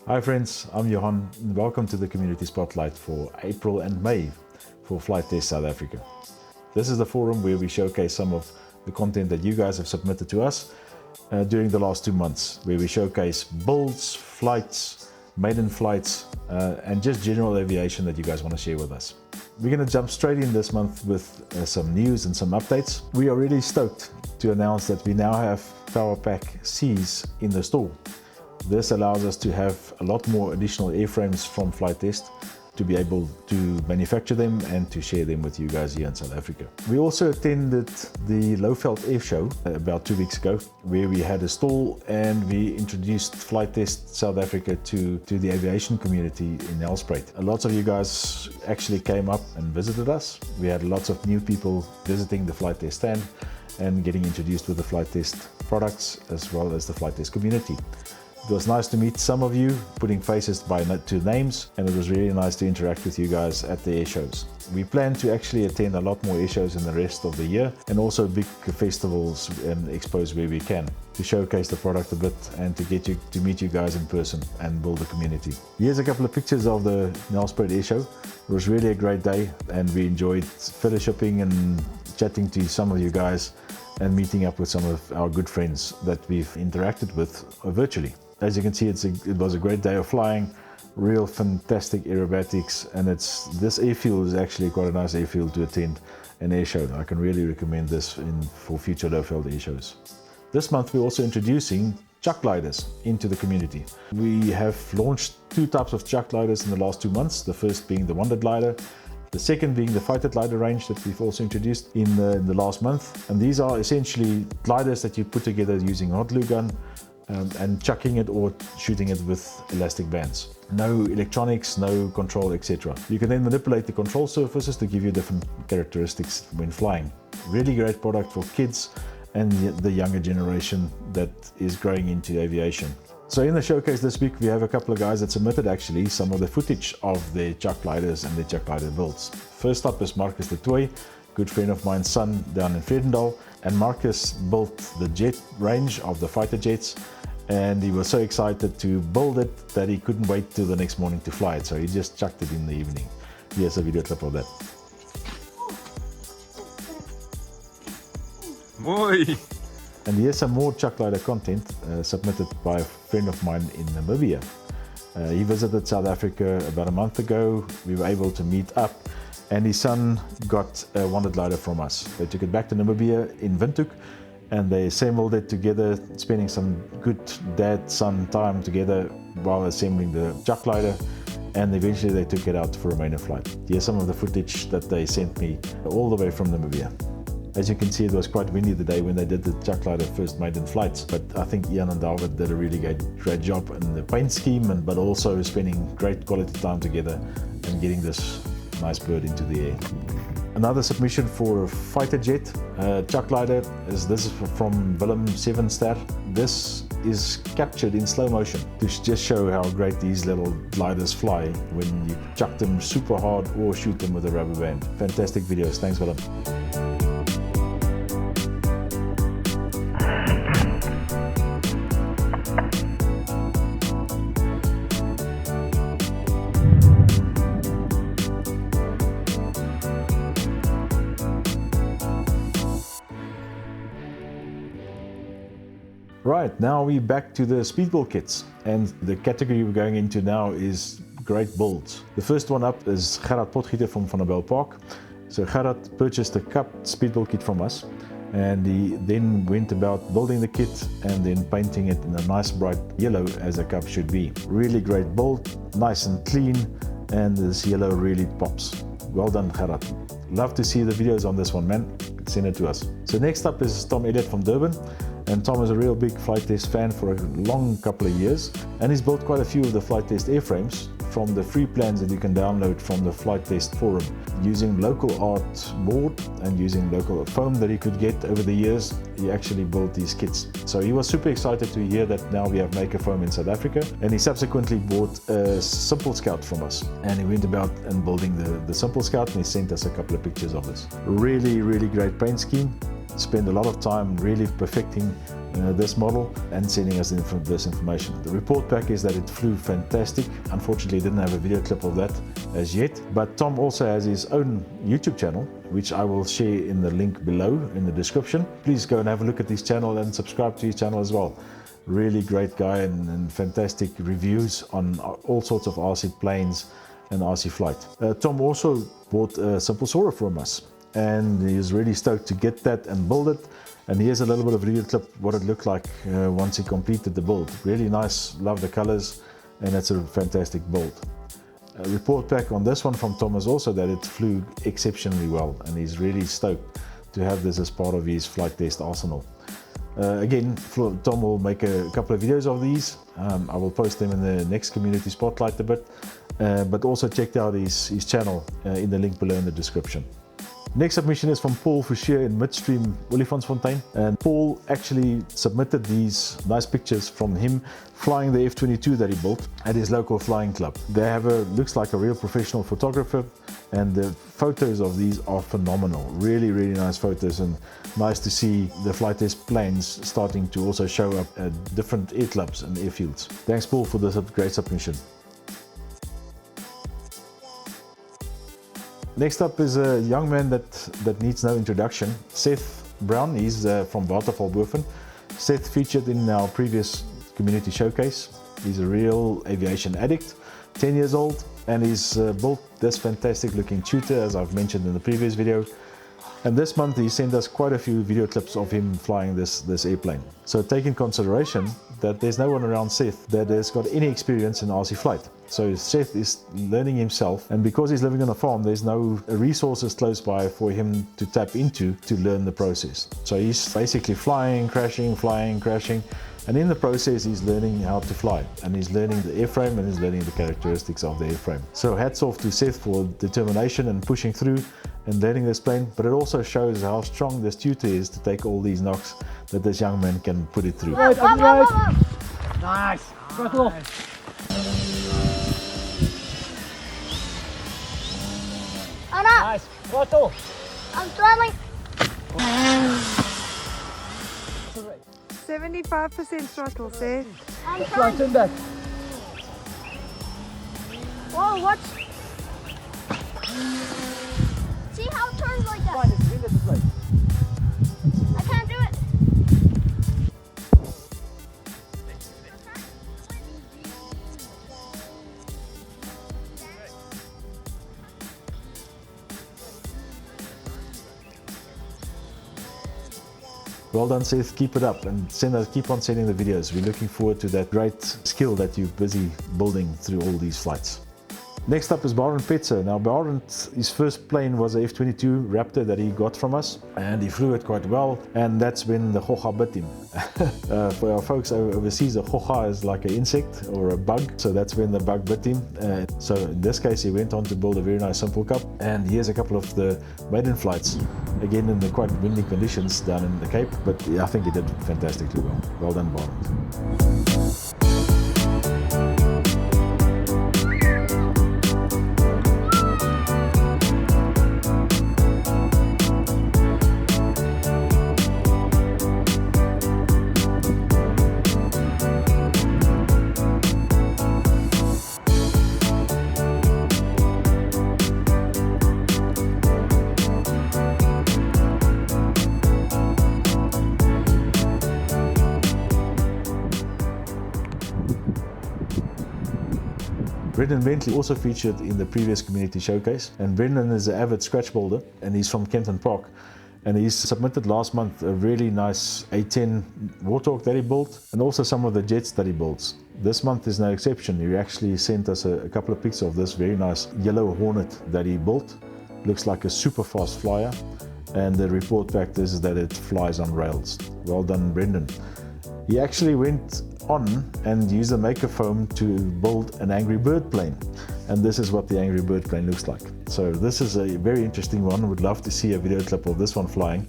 Hi friends, I'm Johan and welcome to the Community Spotlight for April and May for FliteTest South Africa. This is the forum where we showcase some of the content that you guys have submitted to us during the last 2 months, where we showcase builds, flights, maiden flights, and just general aviation that you guys want to share with us. We're going to jump straight in this month with some news and some updates. We are really stoked to announce that we now have Power Pack C's in the store. This allows us to have a lot more additional airframes from FliteTest to be able to manufacture them and to share them with you guys here in South Africa. We also attended the Lowveld Air Show about 2 weeks ago, where we had a stall and we introduced FliteTest South Africa to the aviation community in Nelspruit. Lots of you guys actually came up and visited us. We had lots of new people visiting the FliteTest stand and getting introduced with the FliteTest products as well as the FliteTest community. It was nice to meet some of you, putting faces to names, and it was really nice to interact with you guys at the air shows. We plan to actually attend a lot more air shows in the rest of the year, and also big festivals and expos where we can, to showcase the product a bit and to get you to meet you guys in person and build a community. Here's a couple of pictures of the Nelspruit Air Show. It was really a great day and we enjoyed fellowshipping and chatting to some of you guys and meeting up with some of our good friends that we've interacted with virtually. As you can see, it was a great day of flying, real fantastic aerobatics, and this airfield is actually quite a nice airfield to attend an air show. I can really recommend this for future Lowveld air shows. This month we're also introducing chuck gliders into the community. We have launched 2 types of chuck gliders in the last 2 months, the first being the Wonder Glider, the second being the fighter glider range that we've also introduced in the last month. And these are essentially gliders that you put together using a hot glue gun, and chucking it or shooting it with elastic bands. No electronics, no control, etc. You can then manipulate the control surfaces to give you different characteristics when flying. Really great product for kids and the younger generation that is growing into aviation. So in the showcase this week we have a couple of guys that submitted actually some of the footage of their chuck gliders and their chuck glider builds. First up is Marcus de Tooy, good friend of mine's son down in Vredendal, and Marcus built the jet range of the fighter jets, and he was so excited to build it that he couldn't wait till the next morning to fly it, so he just chucked it in the evening. Here's a video clip of that. Mooi! And here's some more chuck glider content submitted by a friend of mine in Namibia. He visited South Africa about a month ago. We were able to meet up, and his son got a Wonder Glider from us. They took it back to Namibia in Windhoek and they assembled it together, spending some good dad-son time together while assembling the chuck glider, and eventually they took it out for a maiden flight. Here's some of the footage that they sent me all the way from Namibia. As you can see, it was quite windy the day when they did the chuck glider first maiden flights, but I think Ian and David did a really great job in the paint scheme, but also spending great quality time together and getting this nice bird into the air. Another submission for a fighter jet chuck glider this is from Willem Sevenster. This is captured in slow motion to just show how great these little gliders fly when you chuck them super hard or shoot them with a rubber band. Fantastic videos. Thanks, Willem. Right, now we're back to the speedball kits, and the category we're going into now is great builds. The first one up is Gerard Potgieter from Van der Bijl Park. So Gerard purchased a cup speedball kit from us, and he then went about building the kit and then painting it in a nice bright yellow as a cup should be. Really great build, nice and clean, and this yellow really pops. Well done, Gerard. Love to see the videos on this one, man. Send it to us. So next up is Tom Elliot from Durban. And Tom is a real big FliteTest fan for a long couple of years, and he's built quite a few of the FliteTest airframes from the free plans that you can download from the FliteTest forum. Using local art board and using local foam that he could get over the years, he actually built these kits. So he was super excited to hear that now we have Makerfoam in South Africa, and he subsequently bought a Simple Scout from us, and he went about and building the Simple Scout, and he sent us a couple of pictures of this. Really great paint scheme. Spend a lot of time really perfecting this model and sending us this information. The report back is that it flew fantastic. Unfortunately, it didn't have a video clip of that as yet, but Tom also has his own YouTube channel, which I will share in the link below in the description. Please go and have a look at his channel and subscribe to his channel as well. Really great guy and fantastic reviews on all sorts of RC planes and RC flight. Tom also bought a simple Soarer from us, and he's really stoked to get that and build it. And here's a little bit of video clip what it looked like once he completed the build. Really nice, love the colors, and it's a fantastic build. A report back on this one from Tom is also that it flew exceptionally well, and he's really stoked to have this as part of his flight test arsenal. Again, Tom will make a couple of videos of these. I will post them in the next community spotlight a bit, but also check out his channel in the link below in the description. Next submission is from Fouche in Midstream, Olifantsfontein, and Paul actually submitted these nice pictures from him flying the F-22 that he built at his local flying club. They have looks like a real professional photographer, and the photos of these are phenomenal. Really nice photos, and nice to see the flight test planes starting to also show up at different air clubs and airfields. Thanks Paul for this great submission. Next up is a young man that needs no introduction, Seth Brown. He's from Waterval, Boven. Seth featured in our previous community showcase. He's a real aviation addict, 10 years old, and he's built this fantastic looking tutor, as I've mentioned in the previous video. And this month he sent us quite a few video clips of him flying this airplane. So take in consideration that there's no one around Seth that has got any experience in RC flight. So Seth is learning himself, and because he's living on a farm, there's no resources close by for him to tap into to learn the process. So he's basically flying, crashing, and in the process he's learning how to fly, and he's learning the airframe, and he's learning the characteristics of the airframe. So hats off to Seth for determination and pushing through and learning this plane, but it also shows how strong this tutor is to take all these knocks that this young man can put it through. Right, up the road. Nice. Throttle. Nice. Throttle. I'm throttling. 75% throttle, Seth. I'm Right, trying. turn back. Whoa, what? See how it turns like that? Fine, it's wind at the place. I can't do it. Well done Seth, keep it up and keep on sending the videos. We're looking forward to that great skill that you're busy building through all these flights. Next up is Barend Petzer. Now Barend, his first plane was a F-22 Raptor that he got from us, and he flew it quite well, and that's when the Gogga bit him. For our folks overseas, the Gogga is like an insect or a bug, so that's when the bug bit him. So in this case he went on to build a very nice simple cup, and here's a couple of the maiden flights, again in the quite windy conditions down in the Cape, but I think he did fantastically well. Well done Barend. Brendan Bentley also featured in the previous community showcase, and Brendan is an avid scratch builder, and he's from Kenton Park, and he's submitted last month a really nice A10 Warthog that he built, and also some of the jets that he builds. This month is no exception. He actually sent us a couple of pictures of this very nice yellow Hornet that he built. Looks like a super fast flyer, and the report back is that it flies on rails. Well done Brendan. He actually went on and used a Makerfoam to build an Angry Bird plane, and this is what the Angry Bird plane looks like. So this is a very interesting one. Would love to see a video clip of this one flying.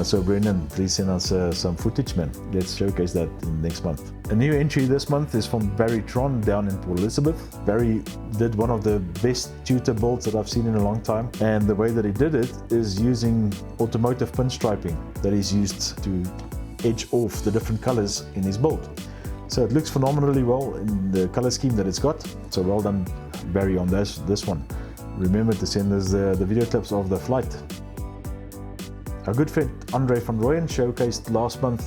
So Brendan, please send us some footage, man. Let's showcase that next month. A new entry this month is from Barry Tron down in Port Elizabeth. Barry did one of the best tutor builds that I've seen in a long time, and the way that he did it is using automotive pinstriping that he's used to edge off the different colors in his build. So it looks phenomenally well in the color scheme that it's got. So well done, Barry, on this one. Remember to send us the video clips of the flight. Our good friend Andre van Rooyen showcased last month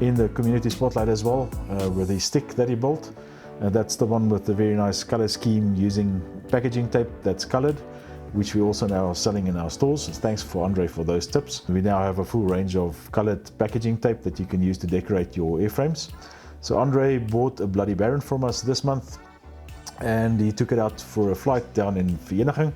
in the community spotlight as well with his stick that he built. That's the one with the very nice color scheme using packaging tape that's colored, which we also now are selling in our stores. Thanks for Andre for those tips. We now have a full range of colored packaging tape that you can use to decorate your airframes. So Andre bought a bloody Barend from us this month, and he took it out for a flight down in Vereniging.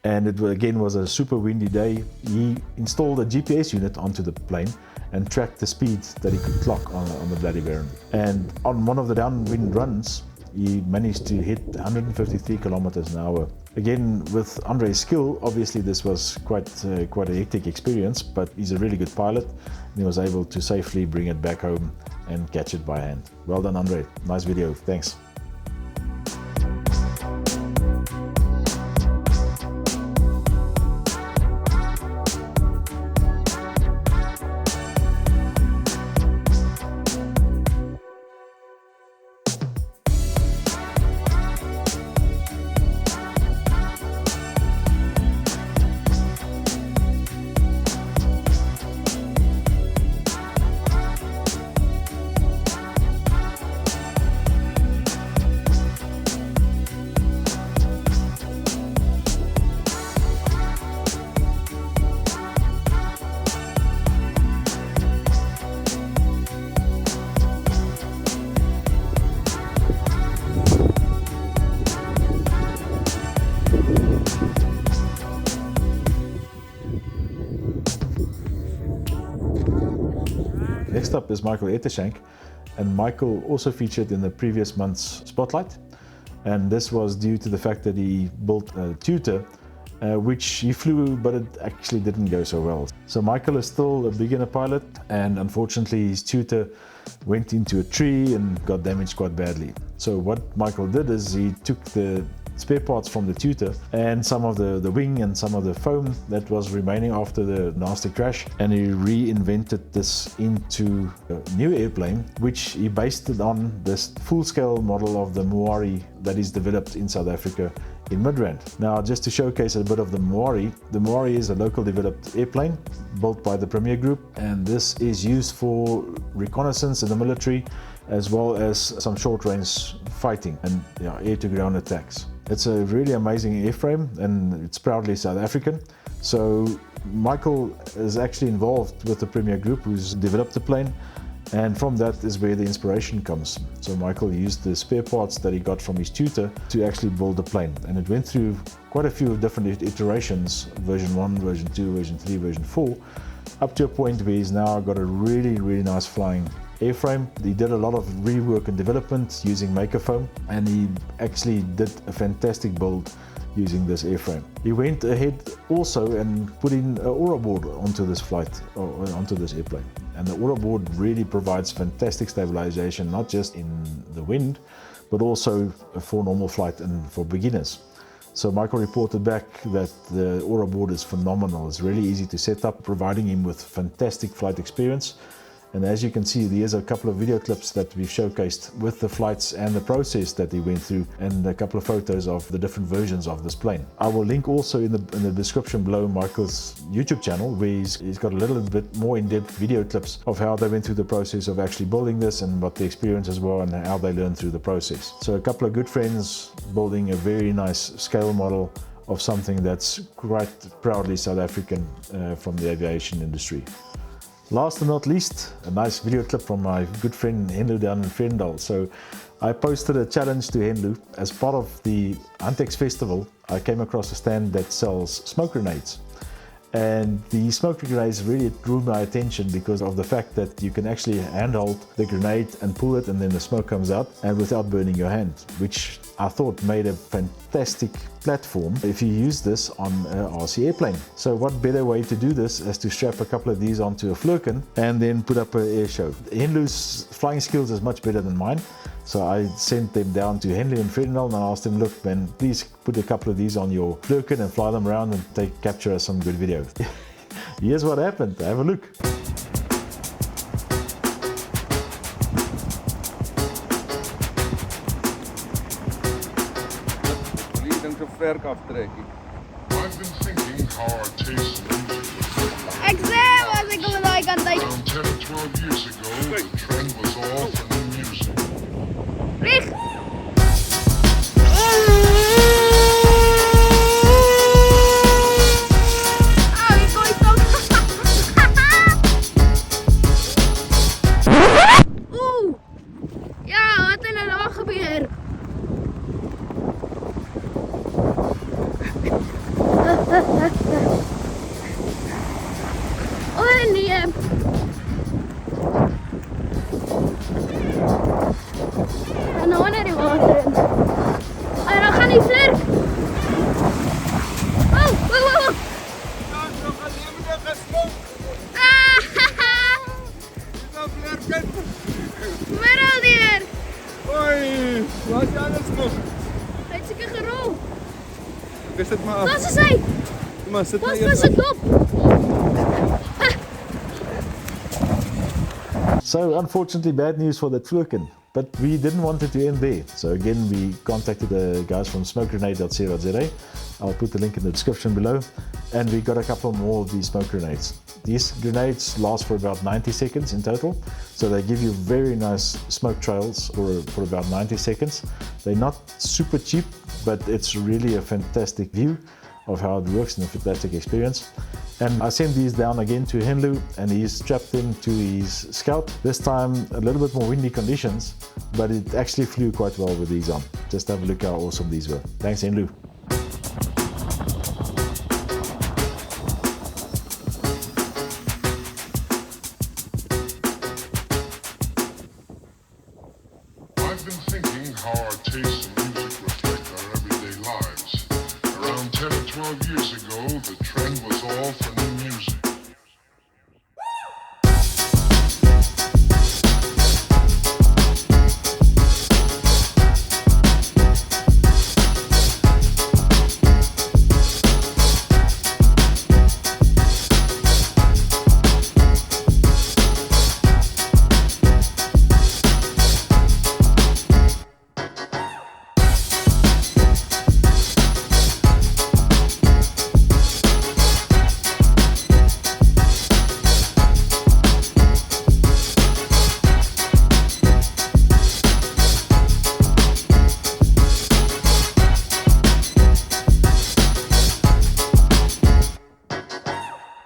And it again was a super windy day. He installed a GPS unit onto the plane and tracked the speed that he could clock on the bloody Barend. And on one of the downwind runs, he managed to hit 153 kilometers an hour. Again, with Andre's skill, obviously this was quite a hectic experience, but he's a really good pilot, and he was able to safely bring it back home and catch it by hand. Well done, Andre. Nice video. Thanks. Next up is Micheal Ettershanks, and Micheal also featured in the previous month's spotlight, and this was due to the fact that he built a tutor which he flew, but it actually didn't go so well. So Micheal is still a beginner pilot, and unfortunately his tutor went into a tree and got damaged quite badly. So what Micheal did is he took the spare parts from the tutor and some of the wing and some of the foam that was remaining after the nasty crash, and he reinvented this into a new airplane, which he based it on this full-scale model of the Moari that is developed in South Africa in Midrand. Now, just to showcase a bit of the Moari is a local developed airplane built by the Premier Group, and this is used for reconnaissance in the military as well as some short-range fighting and air-to-ground attacks. It's a really amazing airframe, and it's proudly South African. So Micheal is actually involved with the Premier Group, who's developed the plane, and from that is where the inspiration comes. So Micheal used the spare parts that he got from his tutor to actually build the plane, and it went through quite a few different iterations, version 1, version 2, version 3, version 4, up to a point where he's now got a really nice flying airframe. He did a lot of rework and development using Makerfoam, and he actually did a fantastic build using this airframe. He went ahead also and put in an Aura board onto this flight, or onto this airplane. And the Aura board really provides fantastic stabilization, not just in the wind, but also for normal flight and for beginners. So Micheal reported back that the Aura board is phenomenal. It's really easy to set up, providing him with fantastic flight experience. And as you can see, there's a couple of video clips that we've showcased with the flights and the process that he went through, and a couple of photos of the different versions of this plane. I will link also in the description below Micheal's YouTube channel, where he's got a little bit more in-depth video clips of how they went through the process of actually building this and what the experiences were and how they learned through the process. So a couple of good friends building a very nice scale model of something that's quite proudly South African from the aviation industry. Last but not least, a nice video clip from my good friend Henlu down in Vredendal. So I posted a challenge to Henlu. As part of the Antex Festival, I came across a stand that sells smoke grenades. And the smoke grenades really drew my attention because of the fact that you can actually handhold the grenade and pull it, and then the smoke comes out, and without burning your hand, which I thought made a fantastic platform if you use this on an RC airplane. So what better way to do this as to strap a couple of these onto a Flurkin and then put up an air show. Henlu's flying skills is much better than mine, so I sent them down to Henlu and Vredendal and I asked them, look man, please put a couple of these on your Flurkin and fly them around and capture us some good videos. Here's what happened. Have a look. so vlerk aftrekkie. I've been thinking how our taste in music was Ik zei was ik op de kant uit. around 10 or 12 years ago. The trend was all for new music. Vlieg! Oh, ik gooi het ook. Oeh! Ja, wat in een ogen weer. Oh nee. En nou naar die water in. En dan gaan die vlerk. Oh, wow, wow. Ja, zo gaan levendig gesmokt. Ah, Zo vlerken. maar al die er. Hoi, wat is aan het smokken? Het is een gerol. Wees het maar Dat af. is hij. Maar sit maar Wat was eers het af. op? So unfortunately bad news for that Fluken, but we didn't want it to end there. So again we contacted the guys from smokegrenade.co.za. I'll put the link in the description below, and we got a couple more of these smoke grenades. These grenades last for about 90 seconds in total, so they give you very nice smoke trails for about 90 seconds. They're not super cheap, but it's really a fantastic view of how it works and a fantastic experience. And I sent these down again to Henlu, and he's strapped them to his Scout. This time a little bit more windy conditions, but it actually flew quite well with these on. Just have a look how awesome these were. Thanks Henlu. I've been thinking how our taste in music reflect our everyday lives. Around 10 or 12 years ago, the trend was all for new music.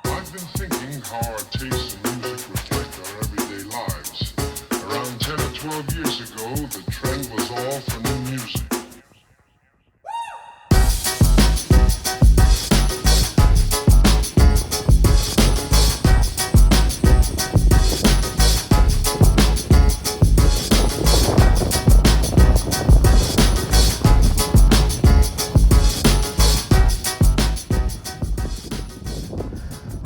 I've been thinking how our taste in music reflect our everyday lives. Around 10 or 12 years ago, the trend was all for new music.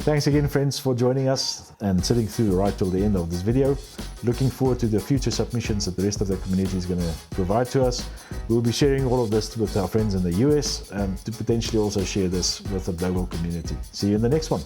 Thanks again friends for joining us and sitting through right till the end of this video. Looking forward to the future submissions that the rest of the community is going to provide to us. We'll be sharing all of this with our friends in the US and to potentially also share this with the global community. See you in the next one.